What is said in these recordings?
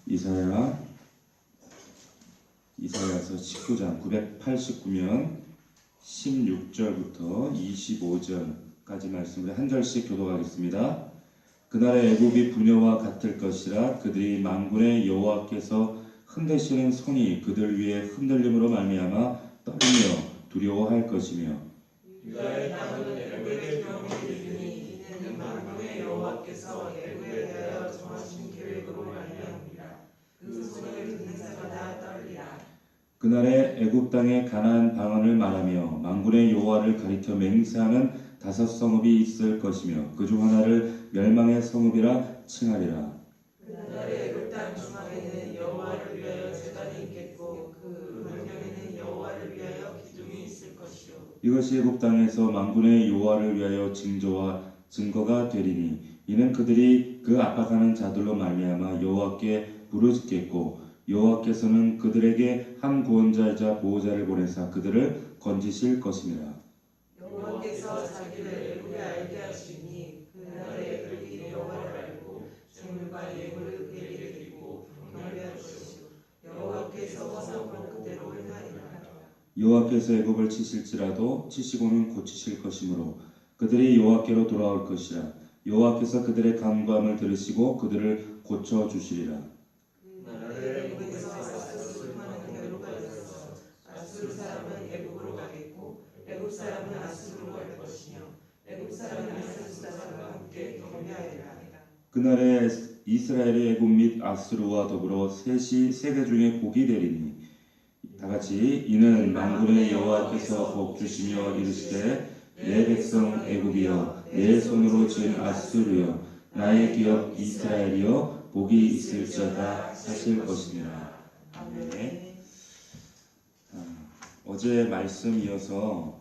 이사야서 19장 989면 16절부터 25절까지 말씀을 한 절씩 교독하겠습니다. 그날의 애굽이 부녀와 같을 것이라. 그들이 만군의 여호와께서 흔드시는 손이 그들 위에 흔들림으로 말미암아 떨리며 두려워할 것이며, 유다의 땅은 애굽의 기업이 되리니 이는 만군의 여호와께서 애굽에 대하여 정하신 계획으로 말미암으리라. 그 손을 드는 자마다 떨리라. 그날에 애굽 땅의 가나안 방언을 말하며 만군의 여호와를 가리켜 맹세하는 5 성읍이 있을 것이며 그 중 하나를 멸망의 성읍이라 칭하리라. 그날에 애굽 땅 중앙에는 여호와를 위하여 제단이 있겠고 그 문명에는 여호와를 위하여 기둥이 있을 것이요. 이것이 애굽 땅에서 만군의 여호와를 위하여 징조와 증거가 되리니 이는 그들이 그 압박하는 자들로 말미암아 여호와께 부르짖겠고 여호와께서는 그들에게 한 구원자이자 보호자를 보내사 그들을 건지실 것입니다. 여호와께서 자기를 애굽에 알게 하시니 그날에 애굽이 여호와를 알고 재물과 예물을 그에게 드리고 경배할 것이요. 여호와께서 허성으로 그대로 행하리라. 여호와께서 애굽을 치실지라도 치시고는 고치실 것이므로 그들이 여호와께로 돌아올 것이라. 여호와께서 그들의 간구함을 들으시고 그들을 고쳐 주시리라. 그날에 애굽에서 아수르 하는 대로 가졌어. 아수르 사람은 애굽으로 가겠고 애굽 사람은 아수르로 갈 것이며 애굽 사람은 아수르 사람과 함께 경배하리라. 그날에 이스라엘이 애굽 및 아수르와 더불어 셋이 세계 중에 복이 되리니 다같이 이는 만군의 여호와께서 복 주시며 이르시되 내 백성 애굽이여 내 손으로 지은 아수르여 나의 기업 이스라엘이여 복이 있을지어다 하실 것이니라. 아멘. 어제 말씀 이어서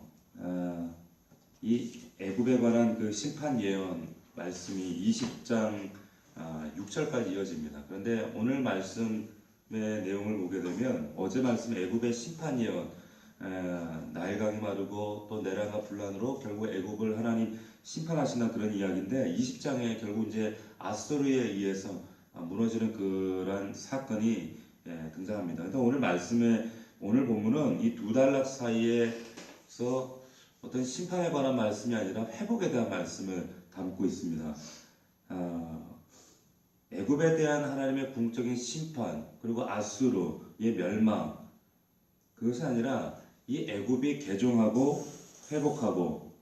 이 애굽에 관한 그 심판 예언 말씀이 20장 6절까지 이어집니다. 그런데 오늘 말씀의 내용을 보게 되면 어제 말씀 애굽의 심판 예언, 나일강이 마르고 또 내랑과 분란으로 결국 애굽을 하나님 심판하신다는 그런 이야기인데 20장에 결국 이제 아수르에 의해서 무너지는 그런 사건이 등장합니다. 그런데 오늘 말씀에 오늘 본문은 이 두 단락 사이에서 어떤 심판에 관한 말씀이 아니라 회복에 대한 말씀을 담고 있습니다. 애굽에 대한 하나님의 궁극적인 심판 그리고 아수르의 멸망 그것이 아니라 이 애굽이 개종하고 회복하고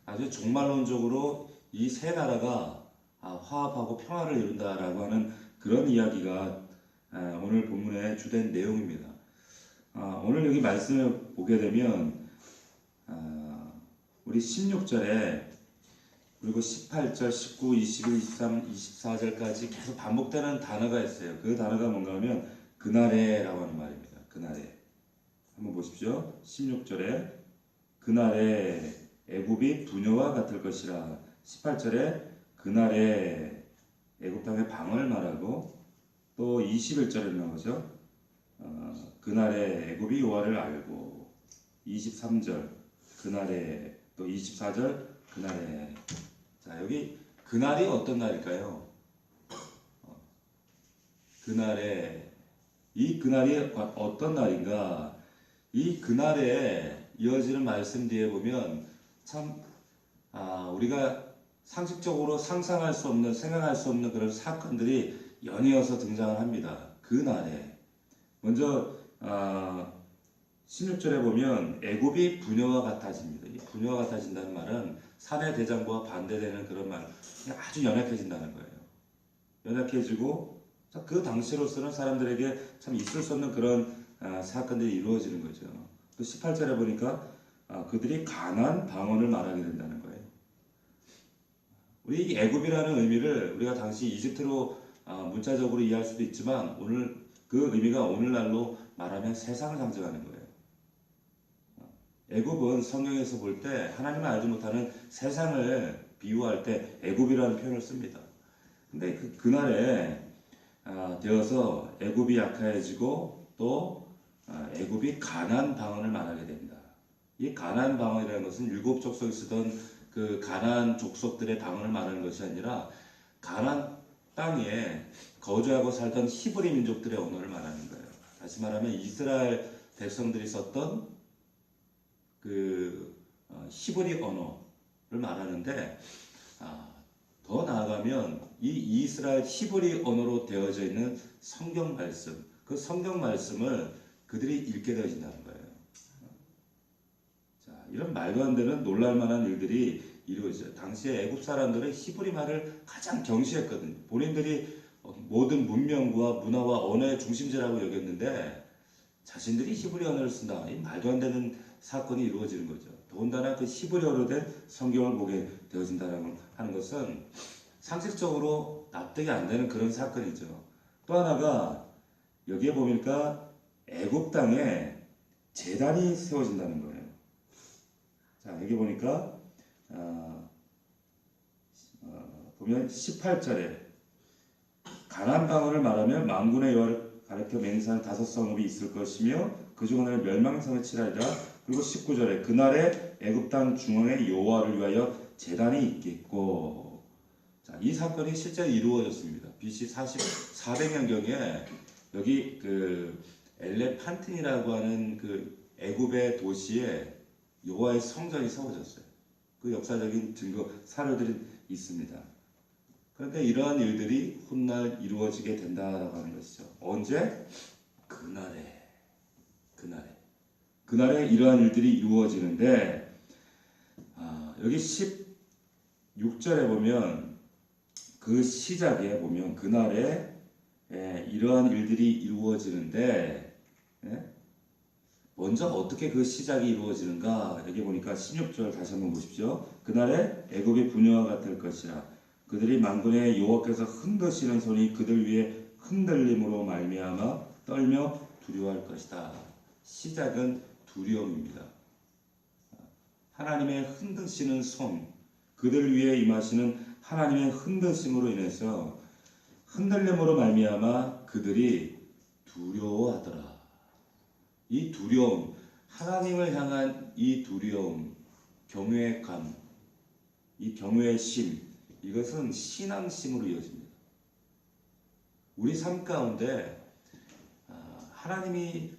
아주 종말론적으로 이 세 나라가 화합하고 평화를 이룬다라고 하는 그런 이야기가 오늘 본문의 주된 내용입니다. 오늘 여기 말씀을 보게 되면 우리 16절에 그리고 18절, 19, 21, 23, 24절까지 계속 반복되는 단어가 있어요. 그 단어가 뭔가 하면 그날에라고 하는 말입니다. 그날에 한번 보십시오. 16절에 그날에 애굽이 부녀와 같을 것이라. 18절에 그날에 애굽 땅의 방언을 말하고 또 21절에 나오죠. 그날에 애굽이 여호와를 알고 23절 그날에 또 24절 그날에. 자, 여기 그날이 어떤 날일까요? 그날에 이 그날이 어떤 날인가? 이 그날에 이어지는 말씀 뒤에 보면 참 우리가 상식적으로 상상할 수 없는 생각할 수 없는 그런 사건들이 연이어서 등장을 합니다. 그날에 먼저 16절에 보면 애굽이 부녀와 같아집니다. 이 부녀와 같아진다는 말은 사내 대장부와 반대되는 그런 말, 아주 연약해진다는 거예요. 연약해지고 그 당시로서는 사람들에게 참 있을 수 없는 그런 사건들이 이루어지는 거죠. 또 18절에 보니까 그들이 가나안 방언을 말하게 된다는 거예요. 우리 애굽이라는 의미를 우리가 당시 이집트로 문자적으로 이해할 수도 있지만 오늘 그 의미가 오늘날로 말하면 세상을 상징하는 거예요. 애굽은 성경에서 볼 때 하나님을 알지 못하는 세상을 비유할 때 애굽이라는 표현을 씁니다. 근데 그날에 되어서 애굽이 약해지고 또 애굽이 가나안 방언을 말하게 됩니다. 이 가나안 방언이라는 것은 7 족속이 쓰던 그 가나안 족속들의 방언을 말하는 것이 아니라 가나안 땅에 거주하고 살던 히브리 민족들의 언어를 말하는 거예요. 다시 말하면 이스라엘 백성들이 썼던 그 히브리 언어를 말하는데 더 나아가면 이 이스라엘 히브리 언어로 되어져 있는 성경 말씀, 그 성경 말씀을 그들이 읽게 되어진다는 거예요. 자, 이런 말도 안 되는 놀랄만한 일들이 이루어져요. 당시에 애굽 사람들은 히브리 말을 가장 경시했거든요. 본인들이 모든 문명과 문화와 언어의 중심지라고 여겼는데 자신들이 히브리 언어를 쓴다. 이 말도 안 되는 사건이 이루어지는 거죠. 더군다나 그 히브리어로 된 성경을 보게 되어진다는 하는 것은 상식적으로 납득이 안 되는 그런 사건이죠. 또 하나가 여기에 보니까 애굽 땅에 제단이 세워진다는 거예요. 자, 여기 보니까 보면 18절에 가나안 방언을 말하며 만군의 여호와를 가리켜 맹세하는 5성읍이 있을 것이며 그중 하나를 멸망성을 칠하리라. 그리고 19절에 그날에 애굽 땅 중앙에 여호와를 위하여 제단이 있겠고. 자, 이 사건이 실제 이루어졌습니다. BC 400년경에 여기 그 엘레판틴이라고 하는 그 애굽의 도시에 여호와의 성전이 세워졌어요. 그 역사적인 증거 사료들이 있습니다. 그런데 이러한 일들이 훗날 이루어지게 된다라고 하는 것이죠. 언제? 그날에 이러한 일들이 이루어지는데 여기 16절에 보면 그 시작에 보면 그날에 이러한 일들이 이루어지는데 먼저 어떻게 그 시작이 이루어지는가 여기 보니까 16절 다시 한번 보십시오. 그날에 애굽이 분여와 같을 것이라 그들이 만군의 여호와께서 흔드시는 손이 그들 위에 흔들림으로 말미암아 떨며 두려워할 것이다. 시작은 두려움입니다. 하나님의 흔드시는 손, 그들 위에 임하시는 하나님의 흔드심으로 인해서 흔들림으로 말미암아 그들이 두려워하더라. 이 두려움, 하나님을 향한 이 두려움, 경외의 감, 이 경외의 심, 이것은 신앙심으로 이어집니다. 우리 삶 가운데 하나님이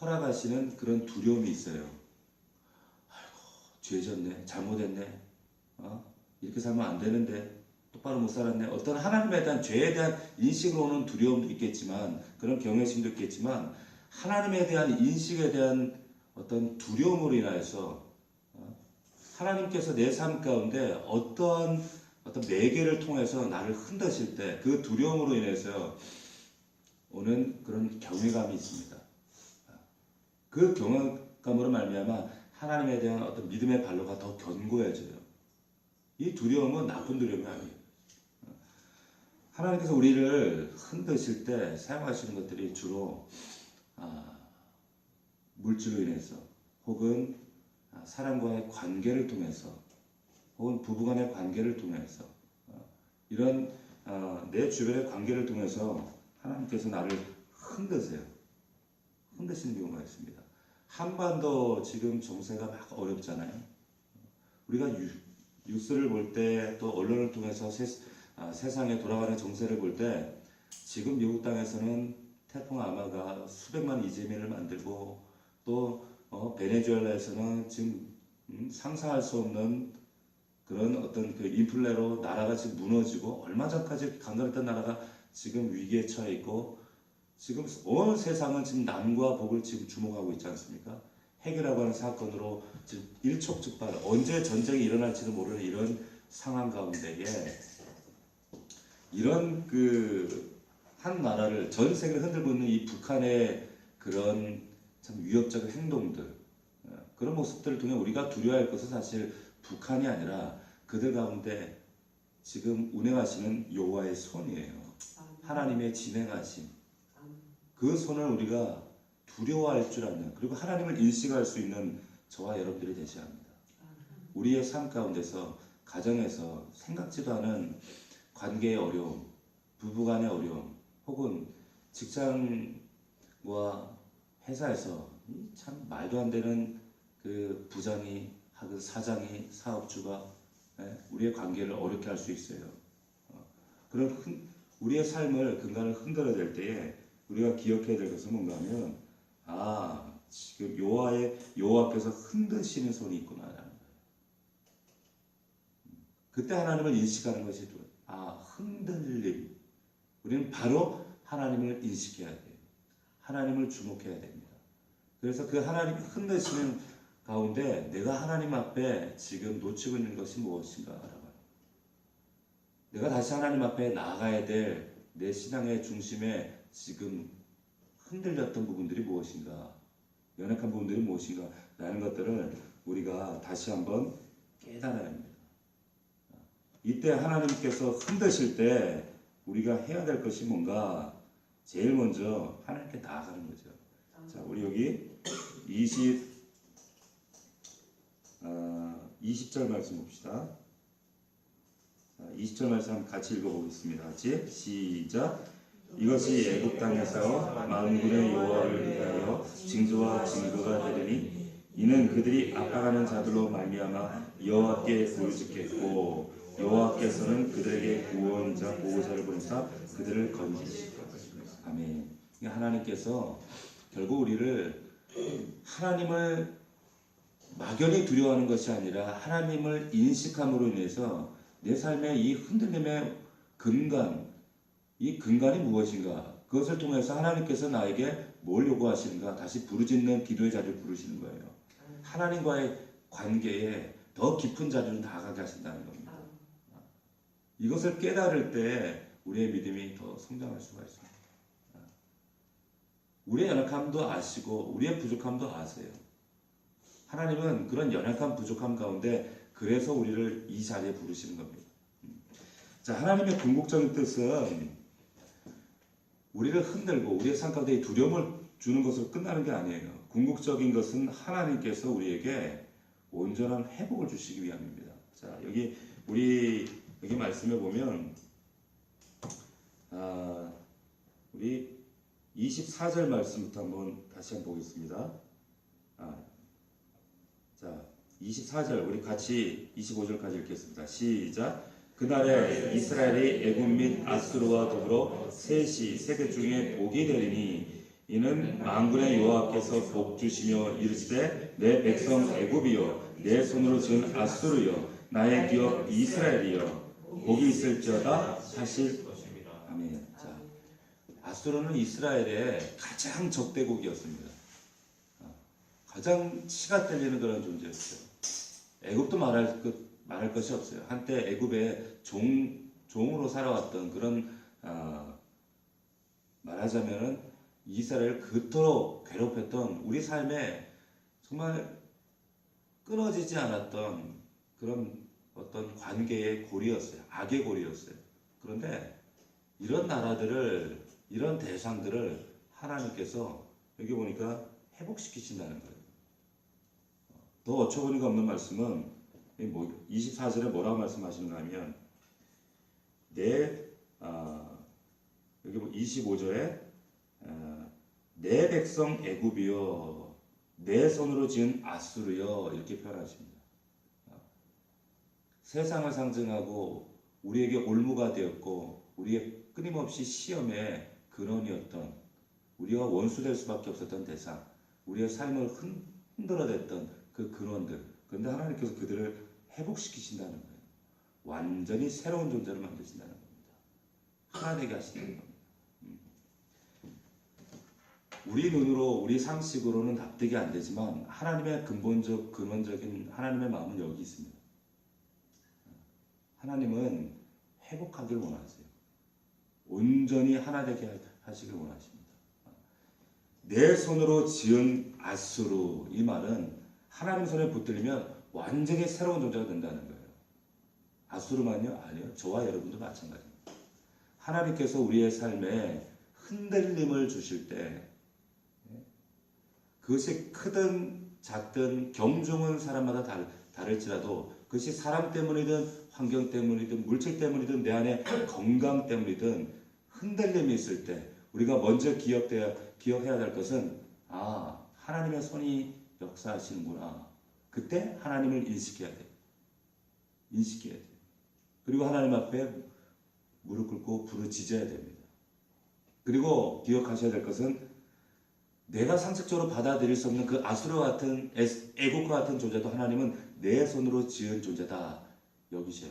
허락하시는 그런 두려움이 있어요. 아이고, 죄졌네, 잘못했네, 이렇게 살면 안 되는데, 똑바로 못 살았네. 어떤 하나님에 대한 죄에 대한 인식으로 오는 두려움도 있겠지만, 그런 경외심도 있겠지만, 하나님에 대한 인식에 대한 어떤 두려움으로 인하여서 하나님께서 내 삶 가운데 어떤 매개를 통해서 나를 흔드실 때 그 두려움으로 인해서 오는 그런 경외감이 있습니다. 그 경외감으로 말미암아 하나님에 대한 어떤 믿음의 발로가 더 견고해져요. 이 두려움은 나쁜 두려움이 아니에요. 하나님께서 우리를 흔드실 때 사용하시는 것들이 주로 물질로 인해서 혹은 사람과의 관계를 통해서 혹은 부부간의 관계를 통해서 이런 내 주변의 관계를 통해서 하나님께서 나를 흔드세요. 흔드시는 경우가 있습니다. 한반도 지금 정세가 막 어렵잖아요. 우리가 뉴스를 볼 때 또 언론을 통해서 세상에 돌아가는 정세를 볼 때 지금 미국 땅에서는 태풍 아마가 수백만 이재민을 만들고 또 베네수엘라에서는 지금 상상할 수 없는 그런 어떤 그 인플레로 나라가 지금 무너지고 얼마 전까지 강건했던 나라가 지금 위기에 처해 있고 지금 온 세상은 지금 남과 북을 지금 주목하고 있지 않습니까? 핵이라고 하는 사건으로 지금 일촉즉발 언제 전쟁이 일어날지도 모르는 이런 상황 가운데에 이런 그 한 나라를 전 세계를 흔들고 있는 이 북한의 그런 참 위협적인 행동들 그런 모습들을 통해 우리가 두려워할 것은 사실 북한이 아니라 그들 가운데 지금 운행하시는 여호와의 손이에요. 하나님의 진행하심 그 손을 우리가 두려워할 줄 아는 그리고 하나님을 인식할 수 있는 저와 여러분들이 되셔야 합니다. 우리의 삶 가운데서 가정에서 생각지도 않은 관계의 어려움, 부부간의 어려움 혹은 직장과 회사에서 참 말도 안 되는 그 부장이 하든 사장이 사업주가 우리의 관계를 어렵게 할 수 있어요. 그런 우리의 삶을 근간을 흔들어댈 때에 우리가 기억해야 될 것은 뭔가 하면 지금 여호와께서 흔드시는 손이 있구나라는 거예요. 그때 하나님을 인식하는 것이 흔들림. 우리는 바로 하나님을 인식해야 돼요. 하나님을 주목해야 됩니다. 그래서 그 하나님이 흔드시는 가운데 내가 하나님 앞에 지금 놓치고 있는 것이 무엇인가라고. 내가 다시 하나님 앞에 나아가야 될 내 신앙의 중심에 지금 흔들렸던 부분들이 무엇인가, 연약한 부분들이 무엇인가 라는 것들을 우리가 다시 한번 깨달아야 합니다. 이때 하나님께서 흔드실 때 우리가 해야 될 것이 뭔가, 제일 먼저 하나님께 나아가는 거죠. 자, 우리 여기 20절 말씀 봅시다. 20절 말씀 같이 읽어보겠습니다. 같이 시작. 이것이 애굽 땅에서 만군의 여호와를 위하여 징조와 증거가 되리니 이는 그들이 압박하는 자들로 말미암아 여호와께 부르짖겠고 여호와께서는 그들에게 구원자 보호자를 보내사 그들을 건지시리라. 아멘. 하나님께서 결국 우리를 하나님을 막연히 두려워하는 것이 아니라 하나님을 인식함으로 인해서 내 삶의 이 흔들림의 근간, 이 근간이 무엇인가, 그것을 통해서 하나님께서 나에게 뭘 요구하시는가 다시 부르짖는 기도의 자리를 부르시는 거예요. 하나님과의 관계에 더 깊은 자리로 나아가게 하신다는 겁니다. 이것을 깨달을 때 우리의 믿음이 더 성장할 수가 있습니다. 우리의 연약함도 아시고 우리의 부족함도 아세요. 하나님은 그런 연약함, 부족함 가운데 그래서 우리를 이 자리에 부르시는 겁니다. 자, 하나님의 궁극적인 뜻은 우리를 흔들고 우리의 삶 가운데 두려움을 주는 것으로 끝나는 게 아니에요. 궁극적인 것은 하나님께서 우리에게 온전한 회복을 주시기 위함입니다. 자, 우리 여기 말씀에 보면 우리 24절 말씀부터 다시 한번 보겠습니다. 자, 24절 우리 같이 25절까지 읽겠습니다. 시작. 그날에 이스라엘이 애굽 및 아수르와 더불어 셋이 세대 중에 복이 되리니 이는 만군의 여호와께서 복 주시며 이르시되 내 백성 애굽이여 내 손으로 지은 아수르여 나의 기업 이스라엘이여 복이 있을지어다 하실 것입니다. 아멘. 자, 아수르는 이스라엘의 가장 적대국이었습니다. 가장 치가 떨리는 그런 존재였어요. 애굽도 말할 것이 없어요. 한때 애굽의 종으로 살아왔던 그런 말하자면은 이스라엘을 그토록 괴롭혔던 우리 삶에 정말 끊어지지 않았던 그런 어떤 관계의 고리였어요. 악의 고리였어요. 그런데 이런 나라들을, 이런 대상들을 하나님께서 여기 보니까 회복시키신다는 거예요. 더 어처구니가 없는 말씀은 24절에 뭐라고 말씀하시는가 하면 여기 25절에 내 백성 애굽이여 내 손으로 지은 아수르여 이렇게 표현하십니다. 세상을 상징하고 우리에게 올무가 되었고 우리의 끊임없이 시험의 근원이었던, 우리와 원수될 수밖에 없었던 대상, 우리의 삶을 흔들어댔던 그 근원들, 그런데 하나님께서 그들을 회복시키신다는 거예요. 완전히 새로운 존재를 만드신다는 겁니다. 하나 되게 하시는 겁니다. 우리 눈으로, 우리 상식으로는 납득이 안 되지만 하나님의 근원적인 하나님의 마음은 여기 있습니다. 하나님은 회복하길 원하세요. 온전히 하나 되게 하시길 원하십니다. 내 손으로 지은 아수르, 이 말은 하나님 손에 붙들리면 완전히 새로운 존재가 된다는 거예요. 아수르만요? 아니요. 저와 여러분도 마찬가지입니다. 하나님께서 우리의 삶에 흔들림을 주실 때 그것이 크든 작든 경중은 사람마다 다를지라도 그것이 사람 때문이든 환경 때문이든 물질 때문이든 내 안에 건강 때문이든 흔들림이 있을 때 우리가 먼저 기억해야 될 것은 하나님의 손이 역사하시는구나. 그때 하나님을 인식해야 돼. 그리고 하나님 앞에 무릎 꿇고 부르짖어야 됩니다. 그리고 기억하셔야 될 것은 내가 상식적으로 받아들일 수 없는 그 아수르와 같은 애국과 같은 존재도 하나님은 내 손으로 지은 존재다 여기셔요.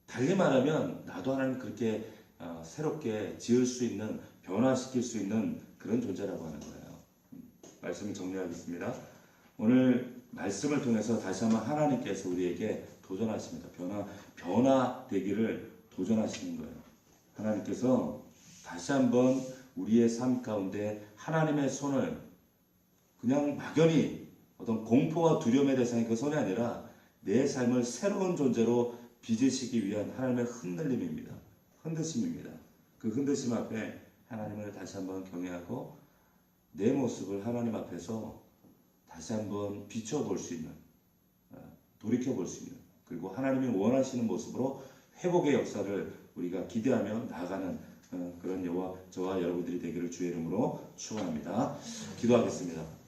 달리 말하면 나도 하나님 그렇게 새롭게 지을 수 있는, 변화시킬 수 있는 그런 존재라고 하는 거예요. 말씀을 정리하겠습니다. 오늘 말씀을 통해서 다시 한번 하나님께서 우리에게 도전하십니다. 변화되기를 도전하시는 거예요. 하나님께서 다시 한번 우리의 삶 가운데 하나님의 손을 그냥 막연히 어떤 공포와 두려움의 대상이 그 손이 아니라 내 삶을 새로운 존재로 빚으시기 위한 하나님의 흔들림입니다. 흔드심입니다. 그 흔드심 앞에 하나님을 다시 한번 경외하고 내 모습을 하나님 앞에서 다시 한번 비춰볼 수 있는, 돌이켜볼 수 있는, 그리고 하나님이 원하시는 모습으로 회복의 역사를 우리가 기대하며 나아가는 그런 저와 여러분들이 되기를 주의 이름으로 축원합니다. 기도하겠습니다.